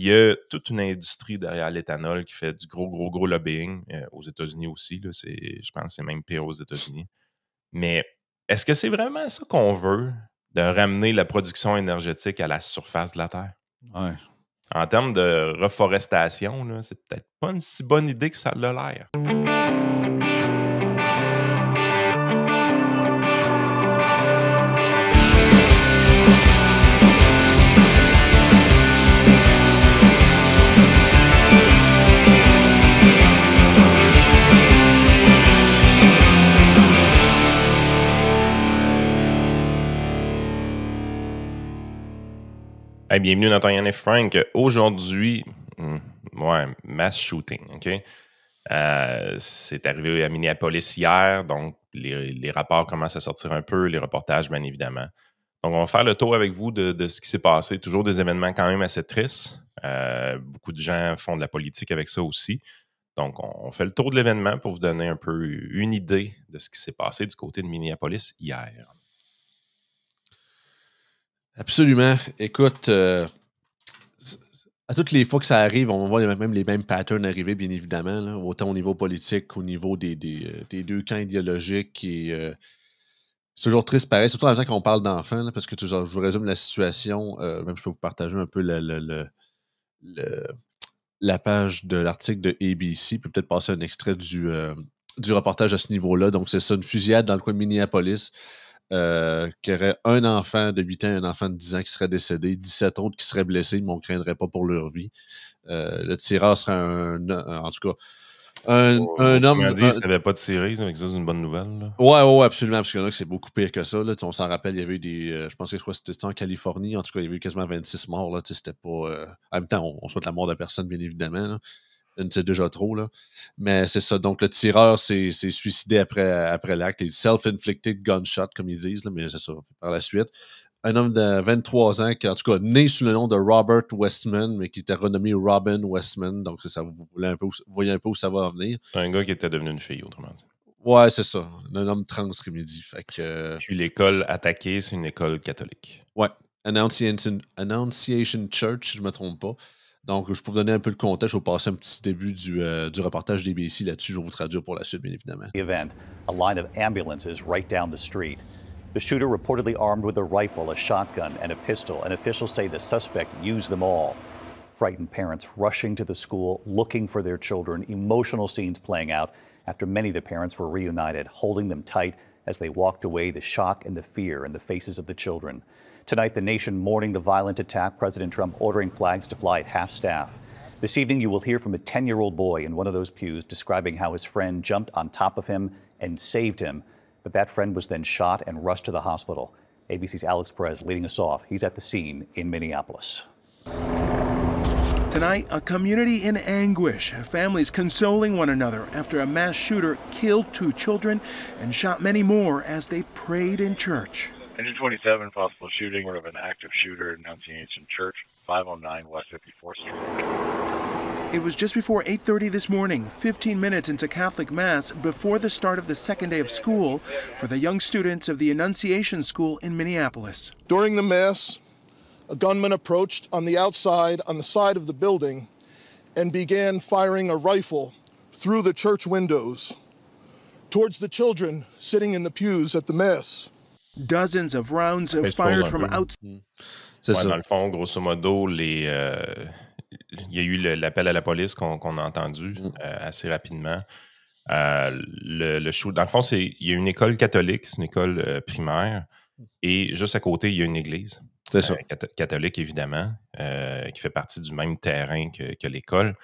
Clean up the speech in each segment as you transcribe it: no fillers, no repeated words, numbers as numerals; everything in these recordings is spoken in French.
Il y a toute une industrie derrière l'éthanol qui fait du gros lobbying aux États-Unis aussi. Là, je pense que c'est même pire aux États-Unis. Mais est-ce que c'est vraiment ça qu'on veut, de ramener la production énergétique à la surface de la Terre? Ouais. En termes de reforestation, là, c'est peut-être pas une si bonne idée que ça l'a l'air. Hey, bienvenue dans ton Yann et Frank. Aujourd'hui, mass shooting, OK? C'est arrivé à Minneapolis hier, donc les rapports commencent à sortir un peu, les reportages, bien évidemment. Donc, on va faire le tour avec vous de ce qui s'est passé. Toujours des événements quand même assez tristes. Beaucoup de gens font de la politique avec ça aussi. Donc, on fait le tour de l'événement pour vous donner un peu une idée de ce qui s'est passé du côté de Minneapolis hier. Absolument. Écoute, à toutes les fois que ça arrive, on voit même les mêmes patterns arriver, bien évidemment, là, autant au niveau politique qu'au niveau des deux camps idéologiques. C'est toujours triste pareil, surtout en même temps qu'on parle d'enfants, là, parce que je vous résume la situation. Même je peux vous partager un peu la page de l'article de ABC, puis peut-être passer un extrait du reportage à ce niveau-là. Donc, c'est ça, une fusillade dans le coin de Minneapolis. Qu'il y aurait un enfant de 8 ans et un enfant de 10 ans qui serait décédé, 17 autres qui seraient blessés, mais on ne craindrait pas pour leur vie. Le tireur serait en tout cas, un homme. Autrement dit, il ne savait pas tirer, ça c'est une bonne nouvelle. Là. Ouais, absolument, parce qu'il y en a que c'est beaucoup pire que ça. Là. On s'en rappelle, il y avait eu des. Je pense que c'était en Californie, en tout cas, il y avait eu quasiment 26 morts. Là. C'était pas. En même temps, on souhaite la mort de personne, bien évidemment. Là. C'est déjà trop, là. Mais c'est ça. Donc, le tireur s'est suicidé après l'acte. Self-inflicted gunshot, comme ils disent, là, mais c'est ça, par la suite. Un homme de 23 ans qui, en tout cas, né sous le nom de Robert Westman, mais qui était renommé Robin Westman. Donc, ça, vous voyez un peu où ça va en venir. C'est un gars qui était devenu une fille, autrement dit. Ouais, c'est ça. Un homme trans, comme il dit. Fait que, Puis l'école attaquée, c'est une école catholique. Ouais. Annunciation Church, si je ne me trompe pas. Donc, je peux vous donner un peu le contexte. Je vais vous passer un petit début du reportage d'ABC là-dessus. Je vais vous traduire pour la suite, bien évidemment. Event, a line of ambulances right down the street. The shooter reportedly armed with a rifle, a shotgun, and a pistol, and officials say the suspect used them all. Frightened parents rushing to the school, looking for their children, emotional scenes playing out after many of the parents were reunited, holding them tight as they walked away, the shock and the fear in the faces of the children. Tonight, the nation mourning the violent attack, President Trump ordering flags to fly at half-staff. This evening, you will hear from a 10-year-old boy in one of those pews describing how his friend jumped on top of him and saved him, but that friend was then shot and rushed to the hospital. ABC's Alex Perez leading us off. He's at the scene in Minneapolis. Tonight, a community in anguish, families consoling one another after a mass shooter killed 2 children and shot many more as they prayed in church. 27 possible shooting of an active shooter at Annunciation Church, 509 West 54th Street. It was just before 8:30 this morning, 15 minutes into Catholic Mass, before the start of the second day of school for the young students of the Annunciation School in Minneapolis. During the Mass, a gunman approached on the outside, on the side of the building, and began firing a rifle through the church windows towards the children sitting in the pews at the Mass. Dozens of rounds fired from outside. Dans le fond, grosso modo, il y a eu l'appel à la police qu'on a entendu assez rapidement. Le shoot, dans le fond, il y a une école catholique, c'est une école primaire, et juste à côté, il y a une église. C'est ça. Catholique, évidemment, qui fait partie du même terrain que l'école.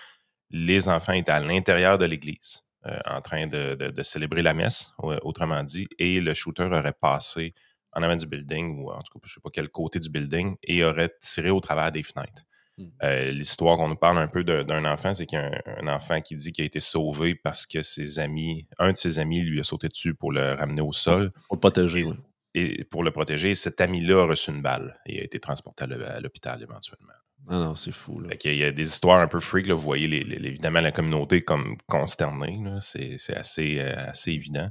Les enfants étaient à l'intérieur de l'église, en train de célébrer la messe, autrement dit, et le shooter aurait passé en avant du building, ou en tout cas, je ne sais pas quel côté du building, et aurait tiré au travers des fenêtres. L'histoire qu'on nous parle un peu d'un enfant, c'est qu'il y a un enfant qui dit qu'il a été sauvé parce que un de ses amis lui a sauté dessus pour le ramener au sol. Pour le protéger, oui. Et pour le protéger, cet ami-là a reçu une balle et a été transporté à l'hôpital éventuellement. Ah non, c'est fou. Là. Il y a des histoires un peu freak. Là, vous voyez évidemment la communauté comme consternée. Là, c'est assez évident.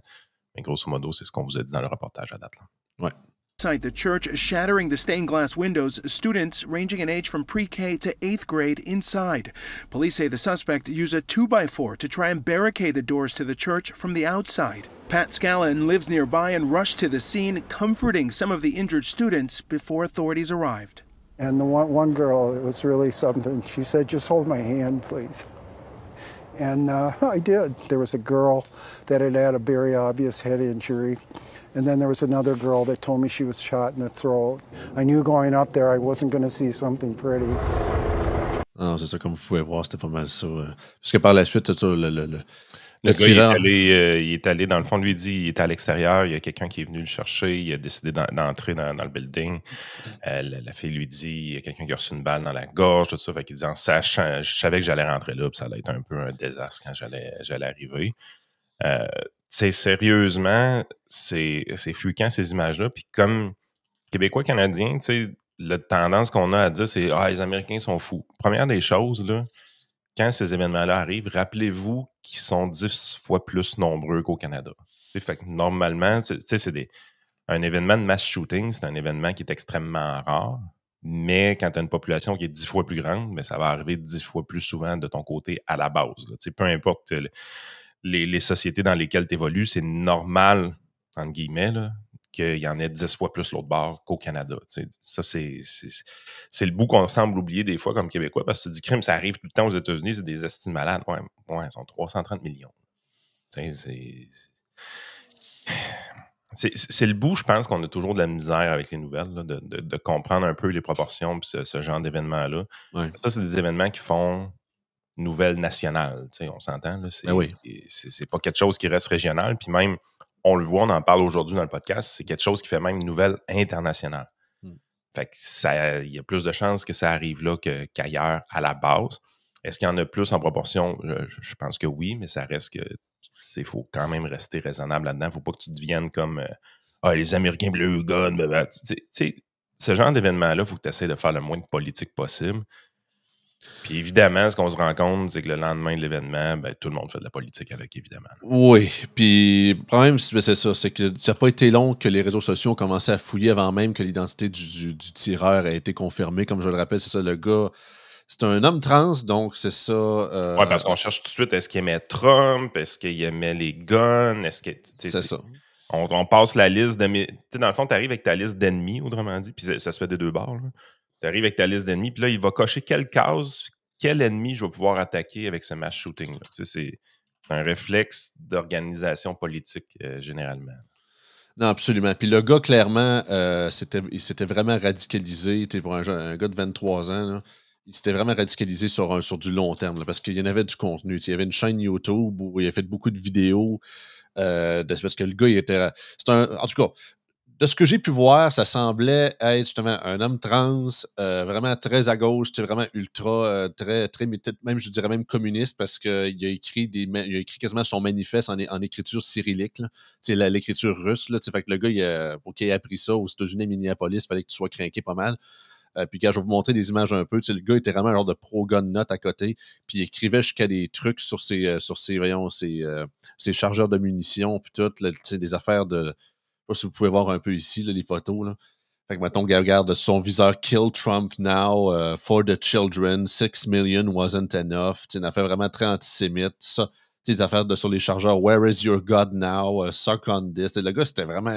Mais grosso modo, c'est ce qu'on vous a dit dans le reportage à date. Là. Ouais. Inside the church, shattering the stained glass windows, students ranging in age from pre-K to 8th grade inside. Police say the suspect used a 2x4 to try and barricade the doors to the church from the outside. Pat Scallon lives nearby and rushed to the scene, comforting some of the injured students before authorities arrived. And the one girl, it was really something. She said, "Just hold my hand, please." And I did. There was a girl that had a very obvious head injury. And then there was another girl that told me she was shot in the throat. I knew going up there I wasn't going to see something pretty. Non, c'est ça, comme vous pouvez voir, c'était pas mal ça. Parce que par la suite, c'est ça, Le gars, il est allé, dans le fond, lui, il dit, il était à l'extérieur, il y a quelqu'un qui est venu le chercher, il a décidé d'entrer dans le building. La fille lui dit, il y a quelqu'un qui a reçu une balle dans la gorge, tout ça. Fait qu'il dit, en sachant, je savais que j'allais rentrer là, puis ça allait être un peu un désastre quand j'allais arriver. Sérieusement, c'est fréquent ces images-là. Puis comme Québécois, Canadiens, la tendance qu'on a à dire, c'est « Ah, les Américains sont fous ». Première des choses, là, quand ces événements-là arrivent, rappelez-vous qu'ils sont 10 fois plus nombreux qu'au Canada. Fait que normalement, c'est un événement de mass shooting, c'est un événement qui est extrêmement rare, mais quand tu as une population qui est 10 fois plus grande, mais ça va arriver 10 fois plus souvent de ton côté à la base. Peu importe les sociétés dans lesquelles tu évolues, c'est normal, entre guillemets, là, qu'il y en ait 10 fois plus l'autre bord qu'au Canada. Ça, c'est le bout qu'on semble oublier des fois comme Québécois, parce que tu dis crime, ça arrive tout le temps aux États-Unis, c'est des estimes malades. Ouais, ils sont 330 millions. C'est le bout, je pense, qu'on a toujours de la misère avec les nouvelles, là, de comprendre un peu les proportions et ce genre d'événements-là. Ouais. Ça, c'est des événements qui font nouvelle nationale, on s'entend. Là, c'est pas quelque chose qui reste régional, puis même, on le voit, on en parle aujourd'hui dans le podcast, c'est quelque chose qui fait même nouvelle internationale. Fait que il y a plus de chances que ça arrive là qu'ailleurs à la base. Est-ce qu'il y en a plus en proportion? Je pense que oui, mais ça reste que faut quand même rester raisonnable là-dedans. Faut pas que tu deviennes comme les Américains bleu gun. Ce genre d'événement-là, il faut que tu essaies de faire le moins de politique possible. Puis évidemment, ce qu'on se rend compte, c'est que le lendemain de l'événement, tout le monde fait de la politique avec, évidemment. Oui, puis le problème, c'est ça, c'est que ça n'a pas été long que les réseaux sociaux ont commencé à fouiller avant même que l'identité du tireur ait été confirmée. Comme je le rappelle, c'est ça, le gars, c'est un homme trans, donc c'est ça. Oui, parce qu'on cherche tout de suite, est-ce qu'il aimait Trump, est-ce qu'il aimait les guns, est-ce que... C'est ça. On passe la liste de... Dans le fond, tu arrives avec ta liste d'ennemis, autrement dit, puis ça se fait des deux bords, là. Tu arrives avec ta liste d'ennemis, puis là, il va cocher quelle case, quel ennemi je vais pouvoir attaquer avec ce mass shooting-là. C'est un réflexe d'organisation politique, généralement. Non, absolument. Puis le gars, clairement, il s'était vraiment radicalisé. Pour un gars de 23 ans, là, il s'était vraiment radicalisé sur du long terme, là, parce qu'il y en avait du contenu. Il y avait une chaîne YouTube où il a fait beaucoup de vidéos. Parce que le gars, il était... en tout cas... De ce que j'ai pu voir, ça semblait être justement un homme trans, vraiment très à gauche, vraiment ultra, très, très, même je dirais même communiste, parce qu'il a écrit quasiment son manifeste en écriture cyrillique, l'écriture russe. Là, fait que le gars, pour qu'il ait appris ça aux États-Unis à Minneapolis, il fallait que tu sois crinqué pas mal. Puis quand je vais vous montrer des images un peu, le gars était vraiment un genre de pro-gun note à côté, puis il écrivait jusqu'à des trucs sur ses chargeurs de munitions, puis tout, là, des affaires de... Je sais pas si vous pouvez voir un peu ici, là, les photos. Là. Fait que, mettons, regarde son viseur « Kill Trump now, for the children, 6 million wasn't enough ». Une affaire vraiment très antisémite. Ça, des affaires sur les chargeurs « Where is your God now? Suck on this ». Le gars, c'était vraiment...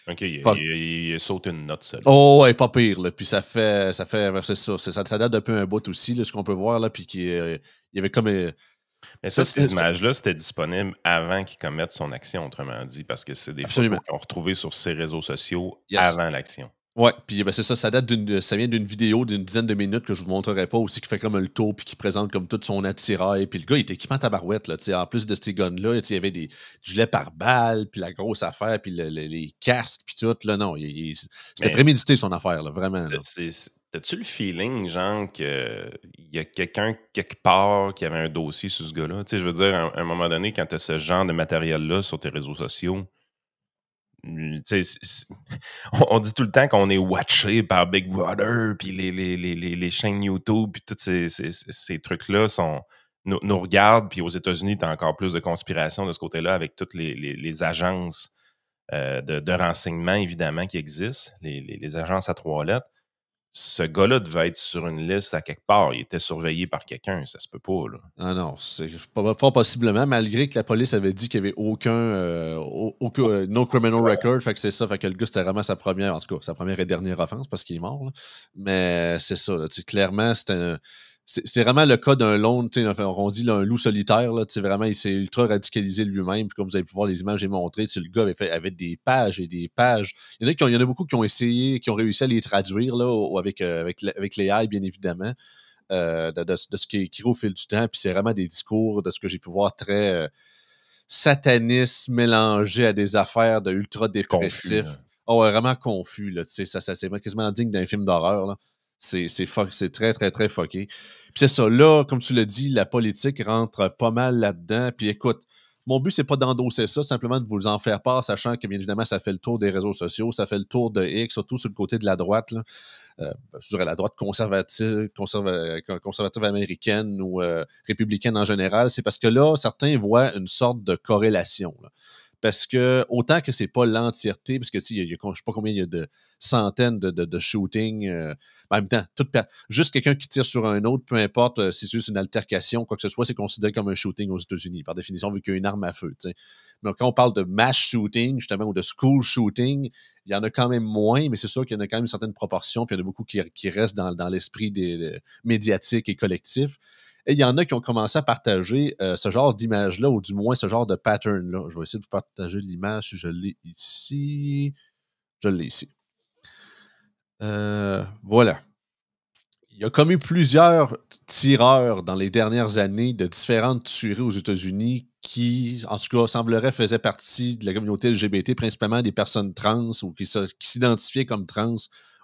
OK, il saute une note seule. Oh, ouais, pas pire. Là. Puis ça fait c'est ça. Ça date d'un peu un bout aussi, là, ce qu'on peut voir. Là, puis il y avait comme... Mais ça, ces images-là, c'était disponible avant qu'il commette son action, autrement dit, parce que c'est des photos qu'on a retrouvées sur ses réseaux sociaux avant l'action. Ouais, puis c'est ça, ça vient d'une vidéo d'une dizaine de minutes que je vous montrerai pas aussi, qui fait comme le tour puis qui présente comme tout son attirail. Puis le gars, il était équipé en tabarouette, là, en plus de ces guns-là, il y avait des gilets par balles, puis la grosse affaire, puis les casques, puis tout, là, non, c'était prémédité son affaire, là, vraiment. Là. T'as-tu le feeling, genre, qu'il y a quelqu'un quelque part qui avait un dossier sur ce gars-là? Tu sais, je veux dire, à un moment donné, quand t'as ce genre de matériel-là sur tes réseaux sociaux, tu sais, on dit tout le temps qu'on est watché par Big Brother, puis les chaînes YouTube, puis tous ces trucs-là nous regardent, puis aux États-Unis, t'as encore plus de conspiration de ce côté-là avec toutes les agences de renseignements, évidemment, qui existent, les agences à 3 lettres. Ce gars-là devait être sur une liste à quelque part. Il était surveillé par quelqu'un. Ça se peut pas, là. Ah non, c'est fort possiblement, malgré que la police avait dit qu'il n'y avait aucun no criminal record. Fait que c'est ça. Fait que le gars, c'était vraiment sa première, en tout cas, sa première et dernière offense parce qu'il est mort. Là. Mais c'est ça. Là, clairement, c'est vraiment le cas d'un lone, on dit là, un loup solitaire. Là, vraiment, il s'est ultra radicalisé lui-même. Puis comme vous avez pu voir les images que j'ai montrées, le gars avait des pages et des pages. Il y en a beaucoup qui ont essayé, qui ont réussi à les traduire là, avec l'AI, bien évidemment. De ce qui est écrit au fil du temps. Puis c'est vraiment des discours, de ce que j'ai pu voir, très satanistes, mélangés à des affaires de ultra-dépressifs. Oh, ouais, vraiment confus. Là, ça, c'est quasiment digne d'un film d'horreur. Là. C'est très, très, très fucké. Puis c'est ça. Là, comme tu l'as dit, la politique rentre pas mal là-dedans. Puis écoute, mon but, c'est pas d'endosser ça, simplement de vous en faire part, sachant que, bien évidemment, ça fait le tour des réseaux sociaux, ça fait le tour de X, surtout sur le côté de la droite. Là. Je dirais la droite conservative américaine ou républicaine en général, c'est parce que là, certains voient une sorte de corrélation. Là. Parce que, autant que c'est pas l'entièreté, parce que, tu sais, je ne sais pas combien il y a de centaines de shootings. En même temps, juste quelqu'un qui tire sur un autre, peu importe si c'est juste une altercation, quoi que ce soit, c'est considéré comme un shooting aux États-Unis, par définition, vu qu'il y a une arme à feu. Tu sais. Mais quand on parle de mass shooting, justement, ou de school shooting, il y en a quand même moins, mais c'est sûr qu'il y en a quand même une certaine proportion, puis il y en a beaucoup qui restent dans l'esprit médiatique et collectif. Et il y en a qui ont commencé à partager ce genre d'image-là, ou du moins ce genre de pattern-là. Je vais essayer de vous partager l'image si je l'ai ici. Je l'ai ici. Voilà. Il y a comme eu plusieurs tireurs dans les dernières années de différentes tueries aux États-Unis qui, en tout cas, semblerait faisaient partie de la communauté LGBT, principalement des personnes trans ou qui s'identifiaient comme trans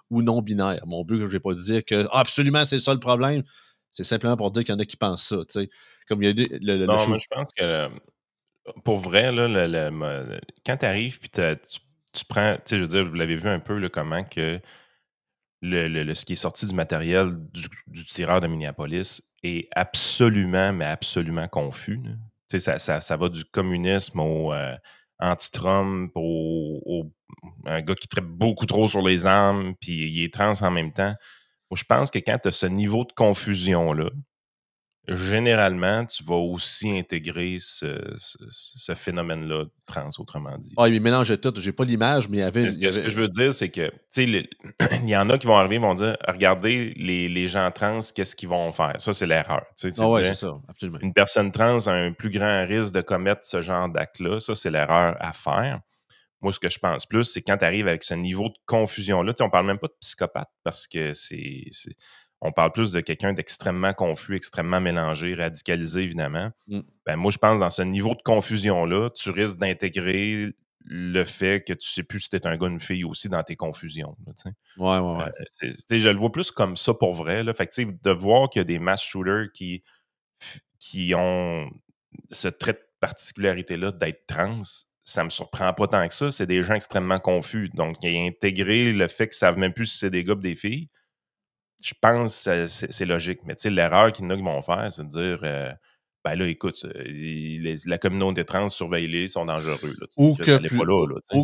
ou non-binaires. Mon but, je ne vais pas dire que absolument c'est ça le problème. C'est simplement pour dire qu'il y en a qui pensent ça. T'sais. Comme il y a non, moi, je pense que pour vrai, là, quand tu arrives puis tu prends, tu sais, je veux dire, vous l'avez vu un peu, là, comment que ce qui est sorti du matériel du tireur de Minneapolis est absolument, mais absolument confus. Tu sais, ça va du communisme au anti-Trump, au un gars qui traite beaucoup trop sur les armes, puis il est trans en même temps. Moi, je pense que quand tu as ce niveau de confusion-là, généralement, tu vas aussi intégrer ce phénomène-là trans, autrement dit. Ah, il mélangeait tout. J'ai pas l'image, mais il y avait... Ce que je veux dire, c'est que, tu sais, il y en a qui vont arriver, ils vont dire, regardez les gens trans, qu'est-ce qu'ils vont faire? Ça, c'est l'erreur. Ah ouais, c'est ça, absolument. Une personne trans a un plus grand risque de commettre ce genre d'acte-là. Ça, c'est l'erreur à faire. Moi, ce que je pense plus, c'est quand tu arrives avec ce niveau de confusion-là, on parle même pas de psychopathe parce que on parle plus de quelqu'un d'extrêmement confus, extrêmement mélangé, radicalisé, évidemment. Ben, moi, je pense dans ce niveau de confusion-là, tu risques d'intégrer le fait que tu sais plus si t'es un gars ou une fille aussi dans tes confusions. Là, ouais. Je le vois plus comme ça pour vrai. Là. Fait que, de voir qu'il y a des mass shooters qui ont cette particularité-là d'être trans, ça me surprend pas tant que ça. C'est des gens extrêmement confus. Donc, il y a intégré le fait qu'ils ne savent même plus si c'est des gars ou des filles. Je pense que c'est logique. Mais l'erreur qu'il y en a qui vont faire, c'est de dire ben là, écoute, la communauté trans, surveille-les, ils sont dangereux. Là, ou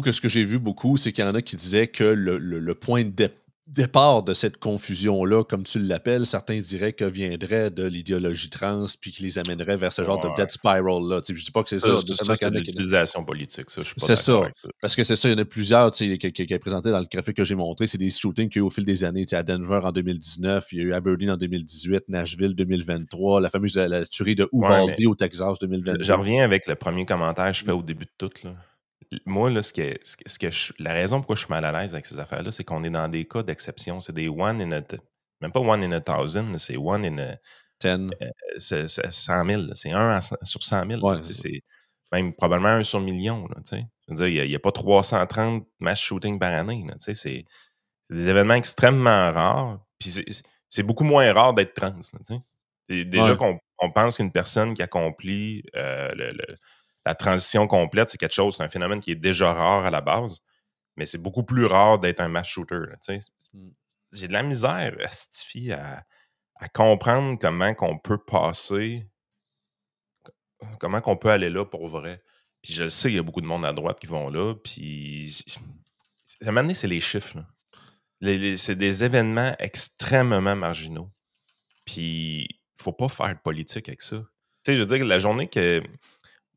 que ce que j'ai vu beaucoup, c'est qu'il y en a qui disaient que le point de départ de cette confusion-là, comme tu l'appelles, certains diraient que viendrait de l'idéologie trans puis qui les amènerait vers ce genre de death spiral-là. Je dis pas que c'est ça. C'est de l'utilisation politique, ça. Je suis pas c'est ça. Parce que c'est ça, il y en a plusieurs qui est présenté dans le graphique que j'ai montré. C'est des shootings qu'il y a eu au fil des années. À Denver en 2019, il y a eu Aberdeen en 2018, Nashville 2023, la fameuse la tuerie de Uvalde au Texas 2022. Je reviens avec le premier commentaire que je fais au début de tout. Là. Moi, là, la raison pourquoi je suis mal à l'aise avec ces affaires-là, c'est qu'on est dans des cas d'exception. C'est des même pas one in a thousand, c'est one in a 10. C'est 100 000. C'est 1 sur 100 000. Ouais, c'est même probablement 1 sur million. Là, je veux dire, il n'y a pas 330 mass shootings par année. Là, c'est des événements extrêmement rares. Puis c'est beaucoup moins rare d'être trans. Là, déjà qu'on pense qu'une personne qui accomplit la transition complète, c'est quelque chose, c'est un phénomène qui est déjà rare à la base, mais c'est beaucoup plus rare d'être un mass shooter. Là, j'ai de la misère à comprendre comment qu'on peut passer, comment qu'on peut aller là pour vrai. Puis je le sais, il y a beaucoup de monde à droite qui vont là. Puis à un moment donné, c'est les chiffres. Là. C'est des événements extrêmement marginaux. Puis il faut pas faire de politique avec ça. Tu sais, je veux dire que la journée que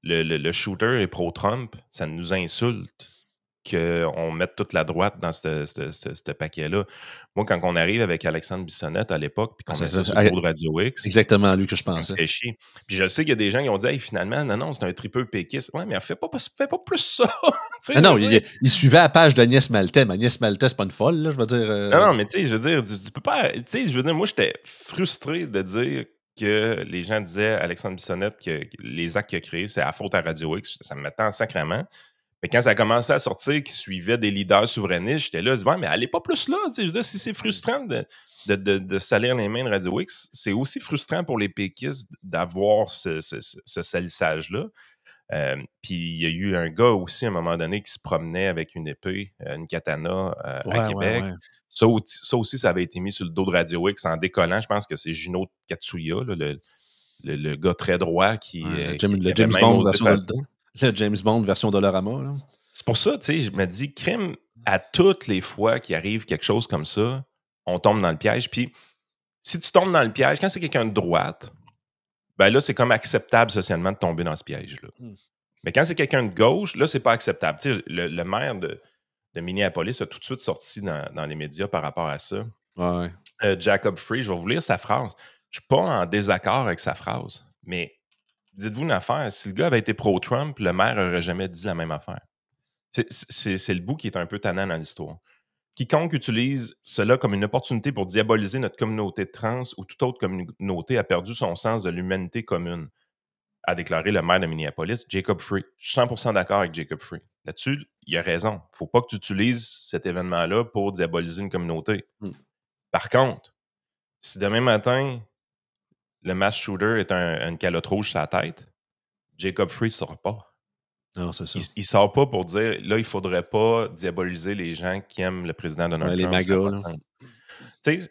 le shooter est pro-Trump, ça nous insulte qu'on mette toute la droite dans ce paquet-là. Moi, quand on arrive avec Alexandre Bissonnette à l'époque, puis qu'on met ça sur le cours de Radio X, exactement à lui que je ça me pensais. fait chier. Puis je sais qu'il y a des gens qui ont dit hey, finalement, non, c'est un tripeux péquiste. Ouais, mais fais pas plus ça. Non, il suivait la page d'Agnès Maltais. Mais Agnès Maltais, c'est pas une folle, là, je veux dire. Non, mais tu sais, je veux dire, tu peux pas. Tu sais, je veux dire, moi, j'étais frustré de dire que les gens disaient à Alexandre Bissonnette que les actes qu'il a créés, c'est à faute à Radio X. Ça me mettait en sacrement. Mais quand ça a commencé à sortir, qu'ils suivaient des leaders souverainistes, j'étais là, je dis, ouais, mais allez pas plus là. Tu sais, je veux dire, si c'est frustrant de salir les mains de Radio X, c'est aussi frustrant pour les péquistes d'avoir ce salissage-là. Puis il y a eu un gars aussi, à un moment donné, qui se promenait avec une épée, une katana à Québec. Ouais. Ça aussi, ça avait été mis sur le dos de Radio X en décollant. Je pense que c'est Juno Katsuya, là, le gars très droit qui le James Bond version Dollarama. Là. C'est pour ça, tu sais, je me dis, crime, à toutes les fois qu'il arrive quelque chose comme ça, on tombe dans le piège. Puis si tu tombes dans le piège, quand c'est quelqu'un de droite, ben là, c'est comme acceptable socialement de tomber dans ce piège-là. Mais quand c'est quelqu'un de gauche, là, c'est pas acceptable. Tu sais, le maire de Minneapolis a tout de suite sorti dans les médias par rapport à ça. Ouais. Jacob Free, je vais vous lire sa phrase. Je suis pas en désaccord avec sa phrase, mais dites-vous une affaire, si le gars avait été pro-Trump, le maire n'aurait jamais dit la même affaire. C'est le bout qui est un peu tannant dans l'histoire. Quiconque utilise cela comme une opportunité pour diaboliser notre communauté trans ou toute autre communauté a perdu son sens de l'humanité commune, a déclaré le maire de Minneapolis, Jacob Free. Je suis 100% d'accord avec Jacob Free. Là-dessus, il a raison. Il ne faut pas que tu utilises cet événement-là pour diaboliser une communauté. Par contre, si demain matin, le mass shooter est une calotte rouge sur la tête, Jacob Free ne sort pas. Non, c'est ça. Il sort pas pour dire, là, il faudrait pas diaboliser les gens qui aiment le président Donald Trump. Les magas, c'est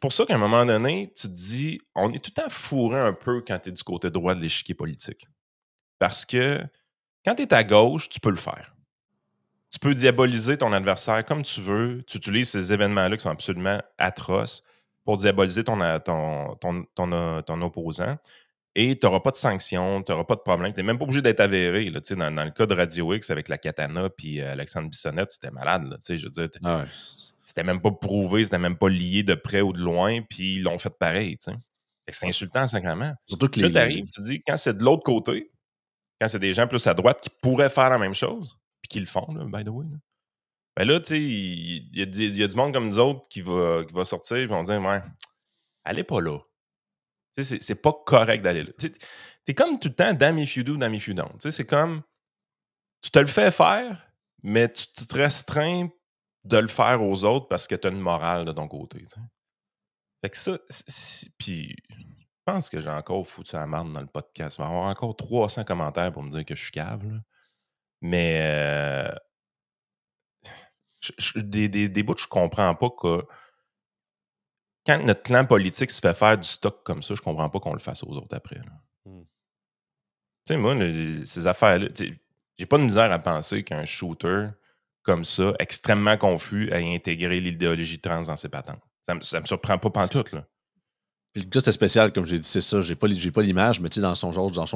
pour ça qu'à un moment donné, tu te dis, on est tout le temps fourré un peu quand tu es du côté droit de l'échiquier politique. Parce que quand tu es à gauche, tu peux le faire. Tu peux diaboliser ton adversaire comme tu veux. Tu utilises ces événements-là qui sont absolument atroces pour diaboliser ton opposant. Et tu n'auras pas de sanctions, tu n'auras pas de problème. Tu n'es même pas obligé d'être avéré. Là, dans le cas de Radio X avec la katana puis Alexandre Bissonnette, c'était malade. Là, je veux dire, c'était même pas prouvé, c'était même pas lié de près ou de loin, puis ils l'ont fait pareil. C'est insultant, sacrément. Surtout que là, tu arrives, tu dis, quand c'est de l'autre côté, quand c'est des gens plus à droite qui pourraient faire la même chose, puis qui le font, là, by the way, là, ben là, tu sais, il y a du monde comme nous autres qui va sortir et vont dire, ouais, allez pas là. C'est pas correct d'aller là. T'es comme tout le temps, damn if you do, damn if you don't. C'est comme, tu te le fais faire, mais tu te restreins de le faire aux autres parce que tu as une morale de ton côté. T'sais. Fait que ça, puis je pense que j'ai encore foutu la marde dans le podcast. Il va y avoir encore 300 commentaires pour me dire que je suis cave. Là. Mais des bouts, je comprends pas que quand notre clan politique se fait faire du stock comme ça, je comprends pas qu'on le fasse aux autres après. Tu sais, moi, ces affaires-là, j'ai pas de misère à penser qu'un shooter comme ça, extrêmement confus, ait intégré l'idéologie trans dans ses patentes. Ça me surprend pas pantoute, là. Puis le gars, c'était spécial, comme j'ai dit, c'est ça. J'ai pas l'image, mais tu sais, dans son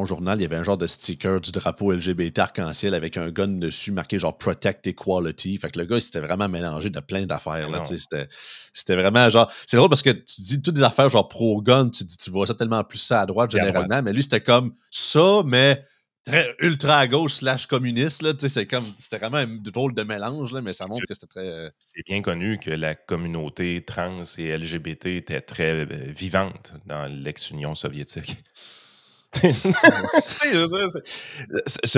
journal, il y avait un genre de sticker du drapeau LGBT arc-en-ciel avec un gun dessus marqué genre Protect Equality. Fait que le gars, il s'était vraiment mélangé de plein d'affaires. Là, c'était vraiment genre. C'est drôle parce que tu dis toutes des affaires genre pro-gun, tu vois ça tellement plus ça à droite généralement, mais lui, c'était comme ça, mais très ultra à gauche / communiste. Là, c'était vraiment un drôle de mélange, là, mais ça montre que c'était très. C'est bien connu que la communauté trans et LGBT était très vivante dans l'ex-Union soviétique. Ce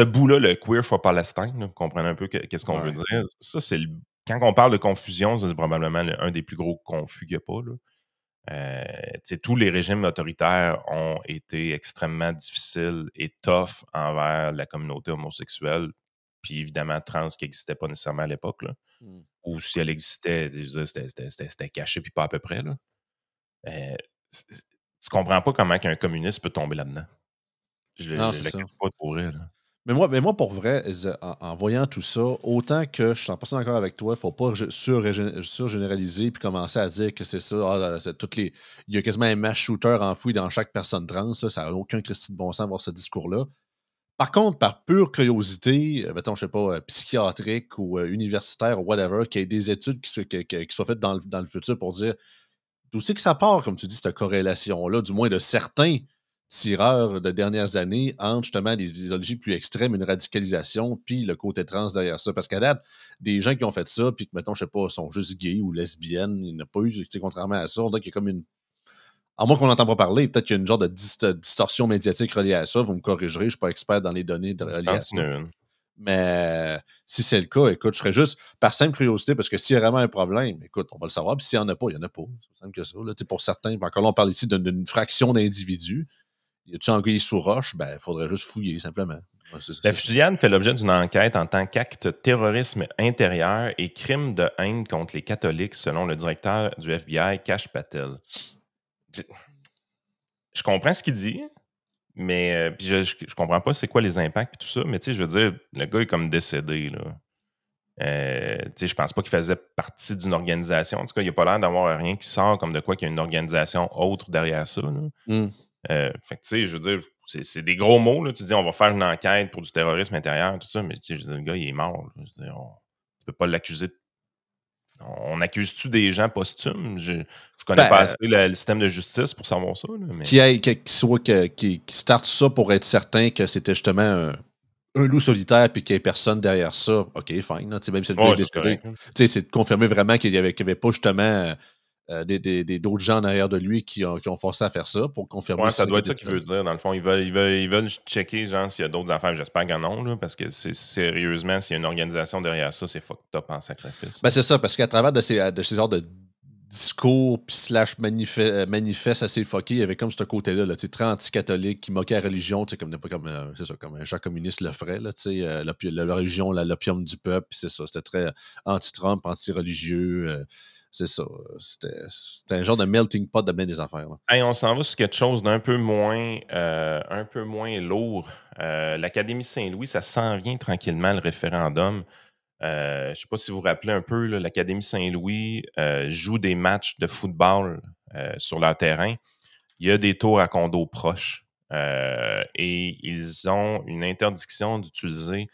bout-là, le queer for Palestine, là, vous comprenez un peu qu'est-ce qu'on veut dire. Ça, c'est quand on parle de confusion, c'est probablement un des plus gros confus qu'il n'y a pas. Là. Tous les régimes autoritaires ont été extrêmement difficiles et tough envers la communauté homosexuelle, puis évidemment trans qui n'existait pas nécessairement à l'époque. Là. Ou si elle existait, c'était caché puis pas à peu près. Là. Tu comprends pas comment qu'un communiste peut tomber là-dedans. Je le cache pas pour vrai. Là. Mais moi, pour vrai, en voyant tout ça, autant que je suis 100% d'accord avec toi, il ne faut pas surgénéraliser puis commencer à dire que c'est ça. Il y a quasiment un mass shooter enfoui dans chaque personne trans. Là, ça n'a aucun Christy de bon sens d'avoir ce discours-là. Par contre, par pure curiosité, mettons, je sais pas, psychiatrique ou universitaire ou whatever, qu'il y ait des études qui soient faites dans le futur pour dire d'où c'est que ça part, comme tu dis, cette corrélation-là, du moins de certains tireurs de dernières années entre justement des idéologies plus extrêmes, une radicalisation, puis le côté trans derrière ça. Parce qu'à date, des gens qui ont fait ça, puis que, mettons, je sais pas, sont juste gays ou lesbiennes, il n'y en a pas eu, tu sais, contrairement à ça, on dirait qu'il y a comme une... À moins qu'on n'entend pas parler, peut-être qu'il y a une genre de distorsion médiatique reliée à ça. Vous me corrigerez, je ne suis pas expert dans les données reliées à ça. Mais si c'est le cas, écoute, je serais juste par simple curiosité, parce que s'il y a vraiment un problème, écoute, on va le savoir. Puis s'il n'y en a pas, il n'y en a pas. C'est simple que ça. Là. Pour certains, encore là, on parle ici d'une fraction d'individus. Y a-tu anguille sous roche? Ben, il faudrait juste fouiller, simplement. La fusillade fait l'objet d'une enquête en tant qu'acte terrorisme intérieur et crime de haine contre les catholiques, selon le directeur du FBI, Kash Patel. Je comprends ce qu'il dit, mais puis je comprends pas c'est quoi les impacts et tout ça, mais tu sais, je veux dire, le gars est comme décédé, là. Tu sais, je pense pas qu'il faisait partie d'une organisation. En tout cas, il n'y a pas l'air d'avoir rien qui sort comme de quoi qu'il y a une organisation autre derrière ça, là. Fait que tu sais, je veux dire, c'est des gros mots, là. Tu dis, on va faire une enquête pour du terrorisme intérieur, tout ça, mais tu sais, je veux dire, le gars, il est mort, là. Je veux dire, tu peux pas l'accuser de... On accuse-tu des gens posthumes? Je connais pas assez le système de justice pour savoir ça. Là, mais... Qui starte ça pour être certain que c'était justement un loup solitaire puis qu'il n'y ait personne derrière ça. OK, fine. Là, même si le gars est décédé, c'est de confirmer vraiment qu'il n'y avait pas justement d'autres gens derrière de lui qui ont forcé à faire ça pour confirmer. Ouais, ça doit être ça qu'il veut dire. Dans le fond, ils veulent checker genre s'il y a d'autres affaires. J'espère qu'il y en a, là, parce que sérieusement, s'il y a une organisation derrière ça, c'est fucked up en sacrifice. Ben, c'est ça, parce qu'à travers de ces genres de discours / manifeste assez fucké, il y avait comme ce côté-là, là, très anti-catholique, qui moquait la religion, comme un genre communiste le ferait, là, la religion, l'opium du peuple, c'est ça, c'était très anti-Trump, anti-religieux, c'est ça, c'était un genre de melting pot de bien des affaires. Là. Hey, on s'en va sur quelque chose d'un peu moins lourd. L'Académie Saint-Louis, ça s'en vient tranquillement, le référendum. Je ne sais pas si vous vous rappelez un peu, là, l'Académie Saint-Louis joue des matchs de football sur leur terrain. Il y a des tours à condos proches et ils ont une interdiction d'utiliser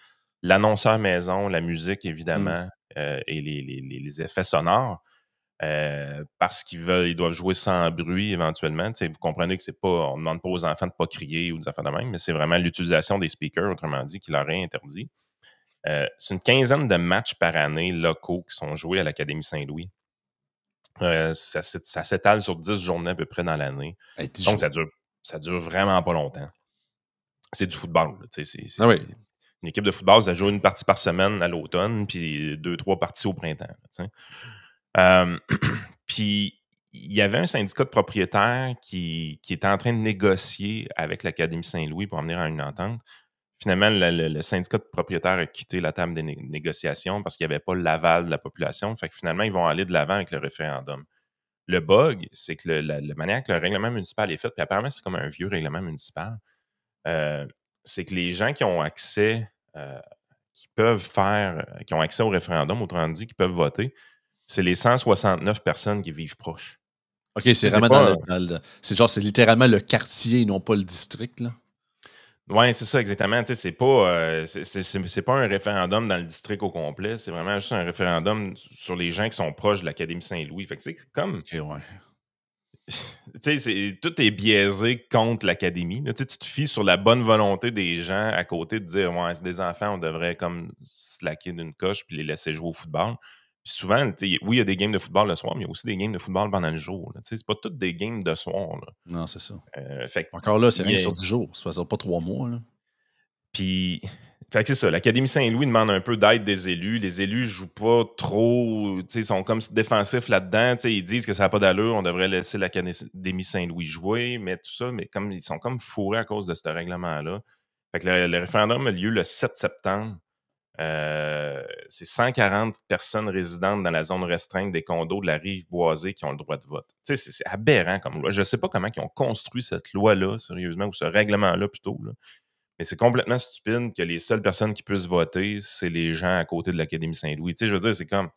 l'annonceur maison, la musique évidemment et les effets sonores parce ils doivent jouer sans bruit éventuellement. Vous comprenez que c'est pas, on ne demande pas aux enfants de ne pas crier ou des affaires de même, mais c'est vraiment l'utilisation des speakers, autrement dit, qui leur est interdit. C'est une quinzaine de matchs par année locaux qui sont joués à l'Académie Saint-Louis. Ça s'étale sur 10 journées à peu près dans l'année. Donc, ça dure vraiment pas longtemps. C'est du football. Oui. Une équipe de football, ça joue une partie par semaine à l'automne, puis 2-3 parties au printemps. Puis, il y avait un syndicat de propriétaires qui était en train de négocier avec l'Académie Saint-Louis pour en venir à une entente. Finalement, le syndicat de propriétaires a quitté la table des négociations parce qu'il n'y avait pas l'aval de la population. Fait que finalement, ils vont aller de l'avant avec le référendum. Le bug, c'est que la manière que le règlement municipal est fait, puis apparemment, c'est comme un vieux règlement municipal, c'est que les gens qui ont accès, qui ont accès au référendum, autrement dit, qui peuvent voter, c'est les 169 personnes qui vivent proches. OK, c'est vraiment c'est littéralement le quartier et non pas le district, là. Oui, c'est ça, exactement. Tu sais, c'est pas un référendum dans le district au complet, c'est vraiment juste un référendum sur les gens qui sont proches de l'Académie Saint-Louis. Fait que c'est comme... OK, ouais. Tu sais, tout est biaisé contre l'Académie. Tu te fies sur la bonne volonté des gens à côté de dire « Ouais, c'est des enfants, on devrait comme slacker d'une coche puis les laisser jouer au football. » Puis souvent, oui, il y a des games de football le soir, mais il y a aussi des games de football pendant le jour. C'est pas toutes des games de soir. Là. Non, c'est ça. Fait encore là, c'est rien que sur 10 jours. Ça fait pas 3 mois. Là. Puis, fait que c'est ça. L'Académie Saint-Louis demande un peu d'aide des élus. Les élus jouent pas trop. Ils sont comme défensifs là-dedans. Ils disent que ça n'a pas d'allure. On devrait laisser l'Académie Saint-Louis jouer, mais tout ça. Mais comme ils sont comme fourrés à cause de ce règlement-là. Fait que le référendum a lieu le 7 septembre. C'est 140 personnes résidentes dans la zone restreinte des condos de la rive boisée qui ont le droit de vote. C'est aberrant comme loi. Je ne sais pas comment ils ont construit cette loi-là, sérieusement, ou ce règlement-là plutôt. Là. Mais c'est complètement stupide que les seules personnes qui puissent voter, c'est les gens à côté de l'Académie Saint-Louis. Tu sais, je veux dire, c'est comme...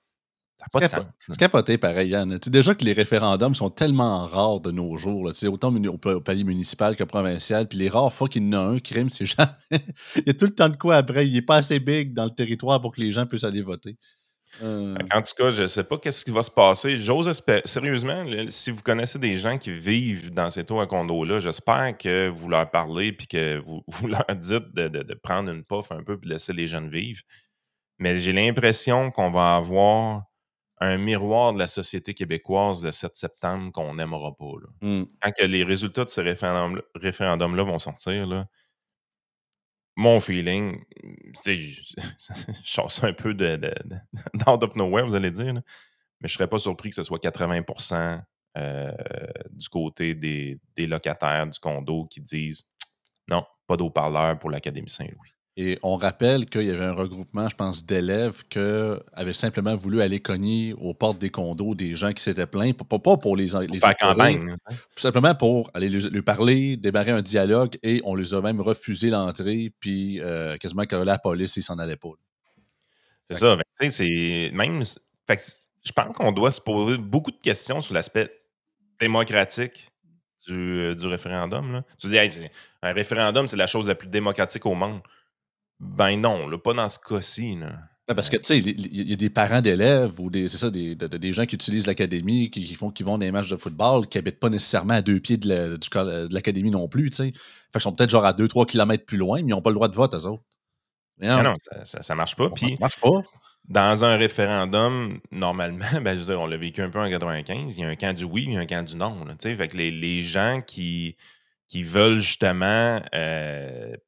Ça n'a pas de sens. C'est capoté pareil, Yann. Tu sais, déjà que les référendums sont tellement rares de nos jours, là, tu sais, autant au palier municipal que provincial, puis les rares fois qu'il y en a un crime, c'est jamais... Il y a tout le temps de quoi après. Il n'est pas assez big dans le territoire pour que les gens puissent aller voter. En tout cas, je ne sais pas qu'est-ce qui va se passer. J'ose espérer. Sérieusement, là, si vous connaissez des gens qui vivent dans ces tours à condos-là, j'espère que vous leur parlez puis que vous leur dites de prendre une puff un peu et de laisser les jeunes vivre. Mais j'ai l'impression qu'on va avoir un miroir de la société québécoise le 7 septembre qu'on n'aimera pas. Là. Quand que les résultats de ces référendums-là vont sortir, là, mon feeling, je sors ça un peu d'out of nowhere, vous allez dire, là, mais je ne serais pas surpris que ce soit 80% du côté des locataires du condo qui disent non, pas d'eau-parleur pour l'Académie Saint-Louis. Et on rappelle qu'il y avait un regroupement, je pense, d'élèves qui avaient simplement voulu aller cogner aux portes des condos des gens qui s'étaient plaints, pas pour les faire campagne. tout simplement pour aller lui parler, démarrer un dialogue, et on les a même refusé l'entrée, puis quasiment que la police, ils s'en allaient pas. C'est ça. Tu sais, c'est même... Fait que je pense qu'on doit se poser beaucoup de questions sur l'aspect démocratique du référendum. Là. Tu dis, hey, un référendum, c'est la chose la plus démocratique au monde. Ben non, là, pas dans ce cas-ci. Là. Parce que, tu sais, il y a des parents d'élèves ou des gens qui utilisent l'académie, qui vont dans des matchs de football, qui n'habitent pas nécessairement à 2 pieds de l'académie non plus, tu sais. Fait qu'ils sont peut-être genre à 2-3 kilomètres plus loin, mais ils n'ont pas le droit de vote, eux autres. Non, ça marche pas. Puis, ça marche pas. Dans un référendum, normalement, ben, je veux dire, on l'a vécu un peu en 95, il y a un camp du oui, il y a un camp du non. Là, fait que les gens qui veulent justement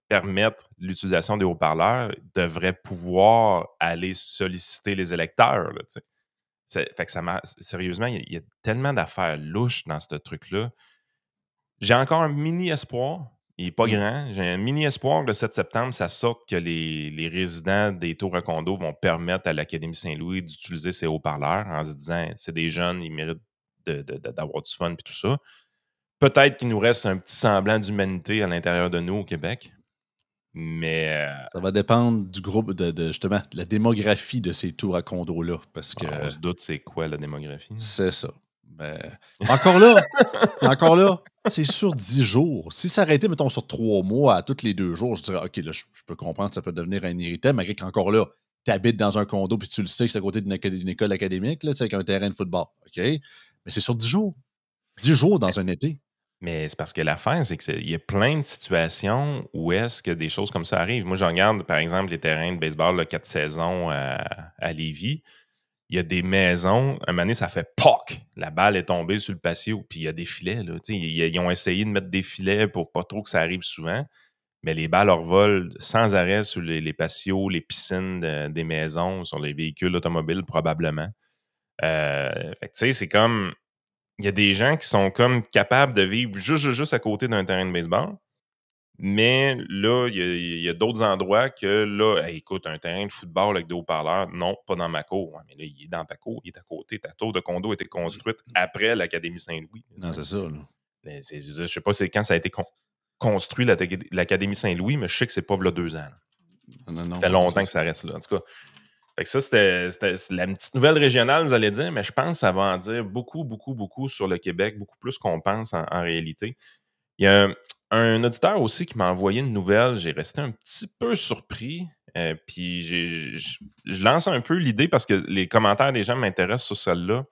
permettre l'utilisation des haut-parleurs devraient pouvoir aller solliciter les électeurs. Là, fait que sérieusement, il y a tellement d'affaires louches dans ce truc-là. J'ai encore un mini espoir. Il n'est pas grand. J'ai un mini espoir que le 7 septembre, ça sorte que les résidents des tours à condos vont permettre à l'Académie Saint-Louis d'utiliser ces haut-parleurs en se disant c'est des jeunes, ils méritent d'avoir du fun et tout ça. Peut-être qu'il nous reste un petit semblant d'humanité à l'intérieur de nous au Québec. Mais. Ça va dépendre du groupe, justement, de la démographie de ces tours à condos-là. Parce que. On se doute c'est quoi la démographie. C'est ça. Ben, encore là, c'est sur 10 jours. Si ça arrêtait, mettons, sur 3 mois, à tous les 2 jours, je dirais, OK, là, je peux comprendre que ça peut devenir un irritant, malgré qu'encore là, tu habites dans un condo puis tu le sais que c'est à côté d'une école académique, là, avec un terrain de football. OK? Mais c'est sur 10 jours. 10 jours dans un été. Mais c'est parce que l'affaire, c'est qu'il y a plein de situations où est-ce que des choses comme ça arrivent. Moi, je regarde, par exemple, les terrains de baseball, là, 4 saisons à Lévis. Il y a des maisons, un moment donné, ça fait POC! La balle est tombée sur le patio, puis il y a des filets. Là, ils ont essayé de mettre des filets pour pas trop que ça arrive souvent, mais les balles revolent sans arrêt sur les patios, les piscines des maisons, sur les véhicules automobiles probablement. Fait que tu sais, c'est comme... Il y a des gens qui sont comme capables de vivre juste à côté d'un terrain de baseball. Mais là, il y a d'autres endroits que là, hey, écoute, un terrain de football avec des haut-parleurs, non, pas dans ma cour. Ouais, mais là, il est dans ta cour, il est à côté. Ta tour de condo a été construite après l'Académie Saint-Louis. Non, c'est ça. Là. Je sais pas quand ça a été construit, l'Académie Saint-Louis, mais je sais que c'est pas là 2 ans. Non, ça fait longtemps que ça reste là. En tout cas, fait que ça, c'était la petite nouvelle régionale, vous allez dire, mais je pense que ça va en dire beaucoup, beaucoup, beaucoup sur le Québec, beaucoup plus qu'on pense en réalité. Il y a un auditeur aussi qui m'a envoyé une nouvelle. J'ai resté un petit peu surpris. Puis je lance un peu l'idée parce que les commentaires des gens m'intéressent sur celle-là.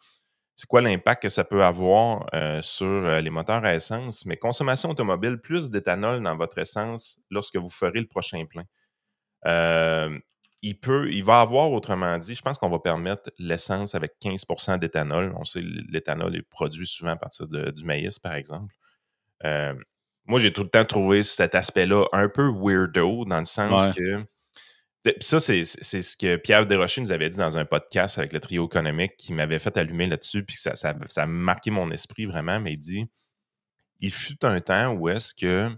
C'est quoi l'impact que ça peut avoir sur les moteurs à essence? Mais consommation automobile, plus d'éthanol dans votre essence lorsque vous ferez le prochain plein. Il va avoir, autrement dit, je pense qu'on va permettre l'essence avec 15% d'éthanol. On sait que l'éthanol est produit souvent à partir du maïs, par exemple. Moi, j'ai tout le temps trouvé cet aspect-là un peu weirdo, dans le sens que... Puis ça, c'est ce que Pierre Desrochers nous avait dit dans un podcast avec le trio économique qui m'avait fait allumer là-dessus, puis ça a marqué mon esprit vraiment, mais il dit, il fut un temps où est-ce que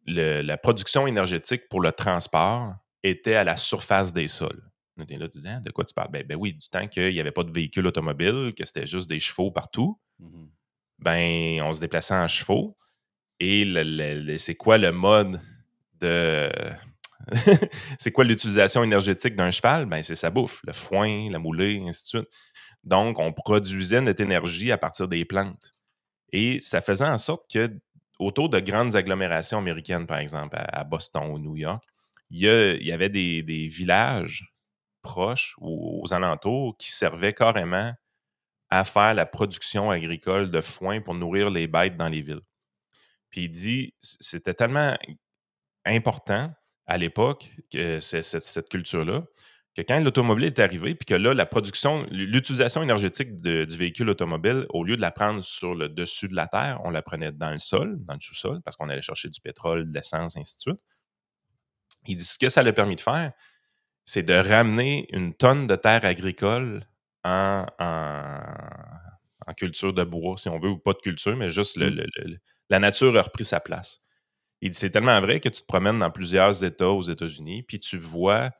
la production énergétique pour le transport était à la surface des sols. Là, tu disais, de quoi tu parles? Ben oui, du temps qu'il n'y avait pas de véhicules automobiles, que c'était juste des chevaux partout, ben on se déplaçait en chevaux. Et c'est quoi le mode de... c'est quoi l'utilisation énergétique d'un cheval? Ben, c'est sa bouffe, le foin, la moulée, ainsi de suite. Donc, on produisait notre énergie à partir des plantes. Et ça faisait en sorte que autour de grandes agglomérations américaines, par exemple, à Boston ou New York, il y avait des villages proches ou aux alentours qui servaient carrément à faire la production agricole de foin pour nourrir les bêtes dans les villes. Puis il dit, c'était tellement important à l'époque, que cette culture-là, que quand l'automobile est arrivée, puis que là, l'utilisation énergétique du véhicule automobile, au lieu de la prendre sur le dessus de la terre, on la prenait dans le sol, dans le sous-sol, parce qu'on allait chercher du pétrole, de l'essence, ainsi de suite. Il dit ce que ça l'a permis de faire, c'est de ramener une tonne de terre agricole en culture de bois, si on veut, ou pas de culture, mais juste la nature a repris sa place. Il dit c'est tellement vrai que tu te promènes dans plusieurs États aux États-Unis, puis tu vois,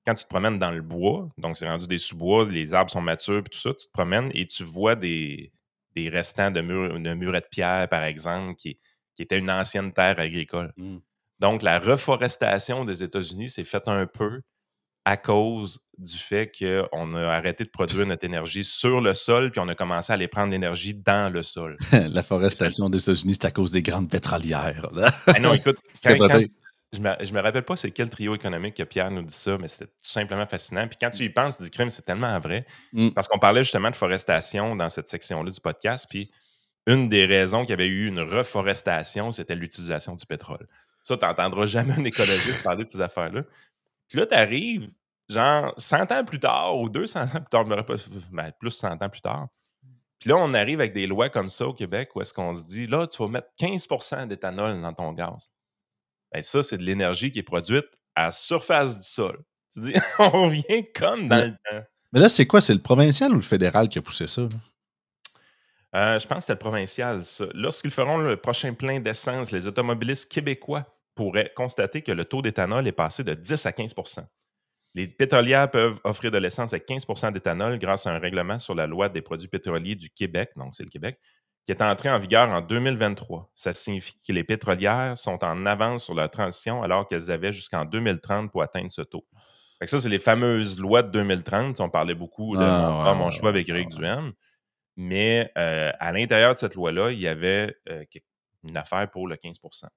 quand tu te promènes dans le bois, donc c'est rendu des sous-bois, les arbres sont matures, puis tout ça, tu te promènes et tu vois des restants de murets de pierre, par exemple, qui était une ancienne terre agricole. Donc, la reforestation des États-Unis s'est faite un peu à cause du fait qu'on a arrêté de produire notre énergie sur le sol, puis on a commencé à aller prendre l'énergie dans le sol. La forestation des États-Unis, c'est à cause des grandes pétrolières. Non, écoute, je me rappelle pas c'est quel trio économique que Pierre nous dit ça, mais c'était tout simplement fascinant. Puis quand tu y penses, tu dis, crime, c'est tellement vrai. Parce qu'on parlait justement de forestation dans cette section-là du podcast, puis une des raisons qu'il y avait eu une reforestation, c'était l'utilisation du pétrole. Ça, tu n'entendras jamais un écologiste parler de ces affaires-là. Puis là, tu arrives, genre, 100 ans plus tard, ou 200 ans plus tard, plus 100 ans plus tard. Puis là, on arrive avec des lois comme ça au Québec où est-ce qu'on se dit, là, tu vas mettre 15% d'éthanol dans ton gaz. Bien, ça, c'est de l'énergie qui est produite à la surface du sol. Tu dis, on revient comme dans le temps. Mais là, c'est quoi? C'est le provincial ou le fédéral qui a poussé ça? Je pense que c'était le provincial, ça. Lorsqu'ils feront le prochain plein d'essence, les automobilistes québécois pourraient constater que le taux d'éthanol est passé de 10 à 15 %. Les pétrolières peuvent offrir de l'essence avec 15 % d'éthanol grâce à un règlement sur la loi des produits pétroliers du Québec, donc c'est le Québec, qui est entré en vigueur en 2023. Ça signifie que les pétrolières sont en avance sur leur transition alors qu'elles avaient jusqu'en 2030 pour atteindre ce taux. Fait que ça, c'est les fameuses lois de 2030. On parlait beaucoup de mon choix avec Éric Duhaime. Mais à l'intérieur de cette loi-là, il y avait une affaire pour le 15 %.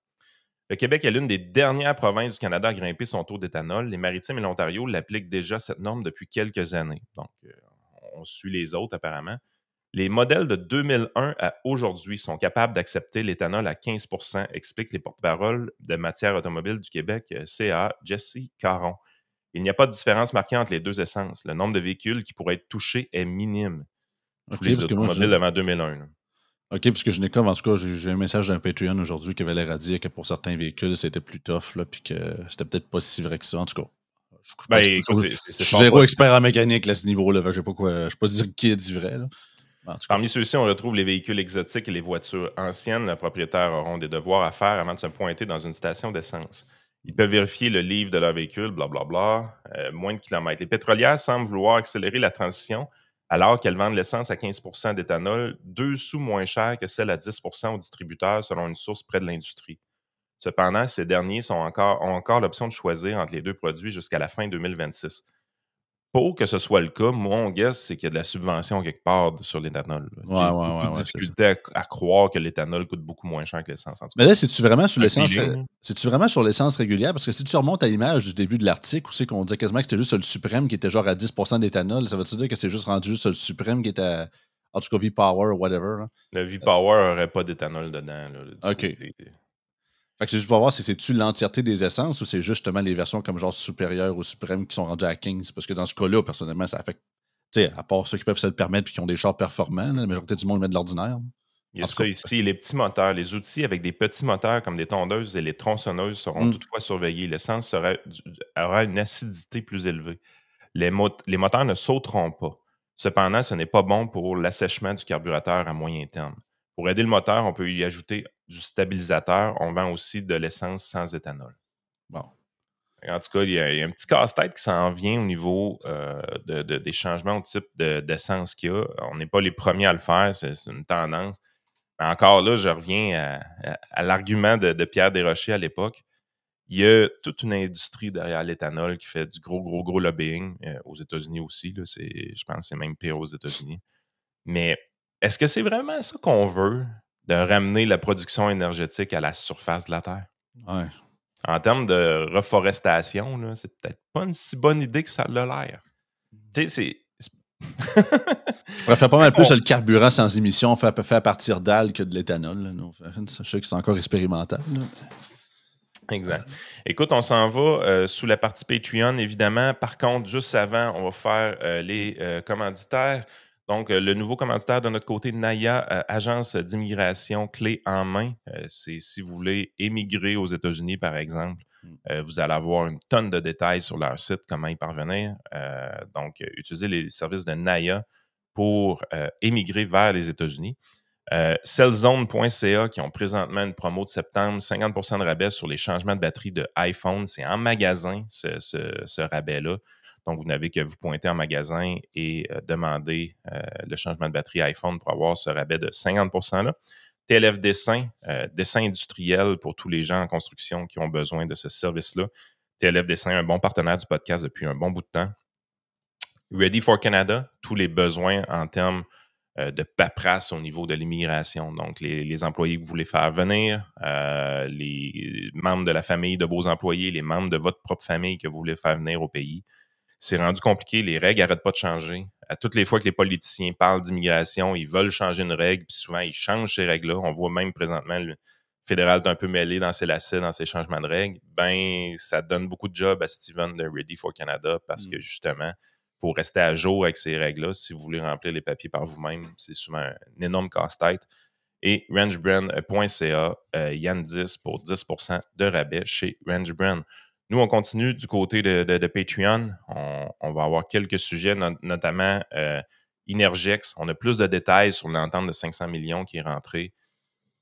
Le Québec est l'une des dernières provinces du Canada à grimper son taux d'éthanol. Les Maritimes et l'Ontario l'appliquent déjà cette norme depuis quelques années. Donc, on suit les autres apparemment. Les modèles de 2001 à aujourd'hui sont capables d'accepter l'éthanol à 15 %, explique les porte-paroles de matière automobile du Québec, CA, Jesse Caron. Il n'y a pas de différence marquée entre les deux essences. Le nombre de véhicules qui pourraient être touchés est minime. Tous les automobiles avant 2001. Là. OK, parce que je n'ai comme, en tout cas, j'ai un message d'un Patreon aujourd'hui qui avait l'air à dire que pour certains véhicules, c'était plus tough, là, puis que c'était peut-être pas si vrai que ça. En tout cas, je suis zéro expert en mécanique là, à ce niveau-là. Je ne sais pas dire qui est dit vrai. Là. Parmi ceux-ci, on retrouve les véhicules exotiques et les voitures anciennes. Les propriétaires auront des devoirs à faire avant de se pointer dans une station d'essence. Ils peuvent vérifier le livre de leur véhicule, blablabla, moins de kilomètres. Les pétrolières semblent vouloir accélérer la transition alors qu'elles vendent l'essence à 15 % d'éthanol, 2 sous moins cher que celle à 10 % aux distributeurs selon une source près de l'industrie. Cependant, ces derniers ont encore l'option de choisir entre les deux produits jusqu'à la fin 2026. Pour que ce soit le cas, mon guess, c'est qu'il y a de la subvention quelque part sur l'éthanol. J'ai beaucoup de difficulté à croire que l'éthanol coûte beaucoup moins cher que l'essence. Mais là, c'est-tu vraiment sur l'essence c'est-tu vraiment sur l'essence régulière? Parce que si tu remontes à l'image du début de l'article, où c'est qu'on disait quasiment que c'était juste le suprême qui était genre à 10 % d'éthanol, ça veut-tu dire que c'est juste rendu juste le suprême qui était à, en tout cas, V-Power ou whatever? Là? Le V-Power n'aurait pas d'éthanol dedans. Là, OK. Fait que c'est juste pour voir si c'est-tu l'entièreté des essences ou c'est justement les versions comme genre supérieures ou suprêmes qui sont rendues à 15. Parce que dans ce cas-là, personnellement, ça affecte. Tu sais, à part ceux qui peuvent se le permettre et qui ont des chars performants, la majorité du monde met de l'ordinaire. Il y a ça ici, les petits moteurs. Les outils avec des petits moteurs comme des tondeuses et les tronçonneuses seront toutefois surveillés. L'essence aura une acidité plus élevée. Les moteurs ne sauteront pas. Cependant, ce n'est pas bon pour l'assèchement du carburateur à moyen terme. Pour aider le moteur, on peut y ajouter du stabilisateur. On vend aussi de l'essence sans éthanol. Bon. En tout cas, il y a un petit casse-tête qui s'en vient au niveau des changements au type d'essence qu'il y a. On n'est pas les premiers à le faire, c'est une tendance. Mais encore là, je reviens à l'argument de Pierre Desrochers à l'époque. Il y a toute une industrie derrière l'éthanol qui fait du gros lobbying aux États-Unis aussi. Là, je pense que c'est même pire aux États-Unis. Mais est-ce que c'est vraiment ça qu'on veut, de ramener la production énergétique à la surface de la Terre? Ouais. En termes de reforestation, là, c'est peut-être pas une si bonne idée que ça l'a l'air. Tu sais, Je préfère pas mal plus le carburant sans émission fait à partir d'algues que de l'éthanol. Là. Non, je sais que c'est encore expérimental. Là. Exact. Écoute, on s'en va sous la partie Patreon, évidemment. Par contre, juste avant, on va faire les commanditaires. Donc, le nouveau commanditaire de notre côté, Naya, agence d'immigration clé en main. C'est si vous voulez émigrer aux États-Unis, par exemple. Vous allez avoir une tonne de détails sur leur site, comment y parvenir. Donc, utilisez les services de Naya pour émigrer vers les États-Unis. Cellzone.ca qui ont présentement une promo de septembre, 50% de rabais sur les changements de batterie de iPhone. C'est en magasin, ce rabais-là. Donc, vous n'avez que vous pointer en magasin et demander le changement de batterie iPhone pour avoir ce rabais de 50%-là. TLF Dessin, dessin industriel pour tous les gens en construction qui ont besoin de ce service-là. TLF Dessin, un bon partenaire du podcast depuis un bon bout de temps. Ready for Canada, tous les besoins en termes de paperasse au niveau de l'immigration. Donc, les employés que vous voulez faire venir, les membres de la famille de vos employés, les membres de votre propre famille que vous voulez faire venir au pays. C'est rendu compliqué. Les règles n'arrêtent pas de changer. À toutes les fois que les politiciens parlent d'immigration, ils veulent changer une règle, puis souvent, ils changent ces règles-là. On voit même présentement le fédéral est un peu mêlé dans ses lacets, dans ses changements de règles. Ben, ça donne beaucoup de jobs à Steven de Ready for Canada parce que, justement, pour rester à jour avec ces règles-là, si vous voulez remplir les papiers par vous-même, c'est souvent un énorme casse-tête. Et rangebrand.ca, Yann 10 pour 10% de rabais chez Rangebrand. Nous, on continue du côté de Patreon. On va avoir quelques sujets, notamment Inergex. On a plus de détails sur l'entente de 500 millions qui est rentrée.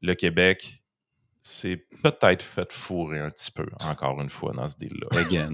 Le Québec, c'est peut-être fait fourrer un petit peu, encore une fois, dans ce deal-là. Again.